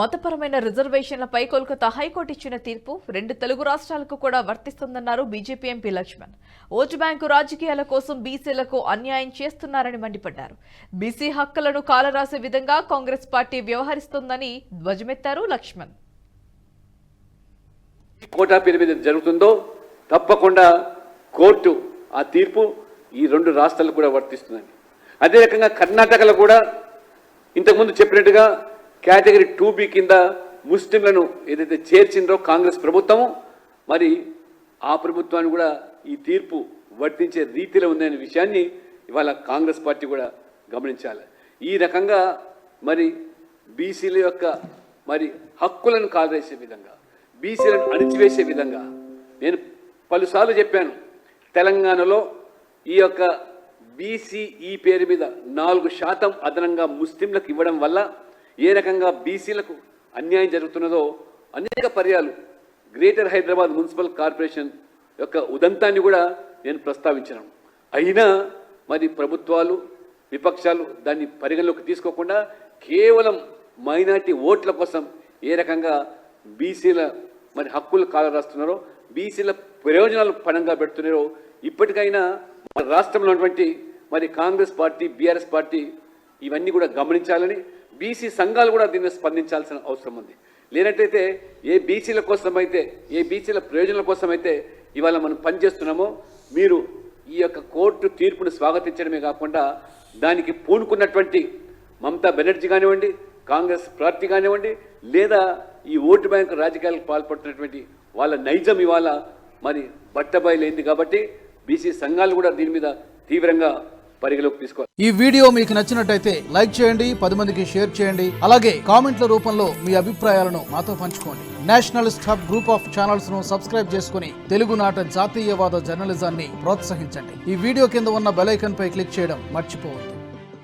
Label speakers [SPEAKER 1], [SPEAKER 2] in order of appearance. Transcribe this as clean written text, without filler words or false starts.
[SPEAKER 1] మతపరమైన రిజర్వేషన్లపై కోల్కతా హైకోర్టు ఇచ్చిన తీర్పు 2 తెలుగు రాష్ట్రాలకు కూడా వర్తిస్తుందన్నారు BJP MP Lakshman. Vote bank రాజకీయాల కోసం బీసీలకు అన్యాయం చేస్తున్నారని మండిపడ్డారు. బీసీ హక్కులను కాలరాసే విధంగా కాంగ్రెస్ పార్టీ వ్యవహరిస్తోందని ధ్వజమెత్తారు లక్ష్మణ్.
[SPEAKER 2] కోటా పేరు మీద జరుగుతుందో తప్పకుండా కోర్టు ఆ తీర్పు ఈ 2 రాష్ట్రాలకు కూడా వర్తిస్తుందని. అదే రకంగా కర్ణాటకలో కూడా ఇంతకుముందు చెప్పినట్టుగా కేటగిరీ 2B కింద ముస్లింలను ఏదైతే చేర్చిందో కాంగ్రెస్ ప్రభుత్వము, మరి ఆ ప్రభుత్వాన్ని కూడా ఈ తీర్పు వర్తించే రీతిలో ఉందనే విషయాన్ని ఇవాళ కాంగ్రెస్ పార్టీ కూడా గమనించాలి. ఈ రకంగా మరి బీసీల యొక్క మరి హక్కులను కాలేసే విధంగా, బీసీలను అణిచివేసే విధంగా నేను పలుసార్లు చెప్పాను. తెలంగాణలో ఈ యొక్క బీసీఈ పేరు మీద 4% అదనంగా ముస్లింలకు ఇవ్వడం వల్ల ఏ రకంగా బీసీలకు అన్యాయం జరుగుతున్నదో అనేక పర్యాలు గ్రేటర్ హైదరాబాద్ మున్సిపల్ కార్పొరేషన్ యొక్క ఉదంతాన్ని కూడా నేను ప్రస్తావించాను. అయినా మరి ప్రభుత్వాలు, విపక్షాలు దాన్ని పరిగణలోకి తీసుకోకుండా కేవలం మైనార్టీ ఓట్ల కోసం ఏ రకంగా బీసీల మరి హక్కులు కాలరాస్తున్నారో, బీసీల ప్రయోజనాలు పణంగా పెడుతున్నారో ఇప్పటికైనా మన రాష్ట్రంలో ఉన్నటువంటి మరి కాంగ్రెస్ పార్టీ, బీఆర్ఎస్ పార్టీ ఇవన్నీ కూడా గమనించాలని, బీసీ సంఘాలు కూడా దీన్ని స్పందించాల్సిన అవసరం ఉంది. లేనట్టయితే ఏ బీసీల కోసమైతే, ఏ బీసీల ప్రయోజనాల కోసమైతే ఇవాళ మనం పనిచేస్తున్నామో, మీరు ఈ యొక్క కోర్టు తీర్పును స్వాగతించడమే కాకుండా దానికి పూనుకున్నటువంటి మమతా బెనర్జీ కానివ్వండి, కాంగ్రెస్ పార్టీ కానివ్వండి, లేదా ఈ ఓటు బ్యాంకు రాజకీయాలకు పాల్పడుతున్నటువంటి వాళ్ళ నైజం ఇవాళ మరి బట్టబయలైంది. కాబట్టి బీసీ సంఘాలు కూడా దీని మీద తీవ్రంగా పరిగణలోకి తీసుకోవాలి.
[SPEAKER 3] ఈ వీడియో మీకు నచ్చినట్టయితే లైక్ చేయండి, 10 మందికి షేర్ చేయండి. అలాగే కామెంట్ల రూపంలో మీ అభిప్రాయాలను మాతో పంచుకోండి. Nationalist hub group of channels ను సబ్స్క్రైబ్ చేసుకుని తెలుగునాట జాతీయవాద జర్నలిజాన్ని ప్రోత్సహించండి. ఈ వీడియో కింద ఉన్న బెల్ ఐకాన్ పై క్లిక్ చేయడం మర్చిపోవద్దు.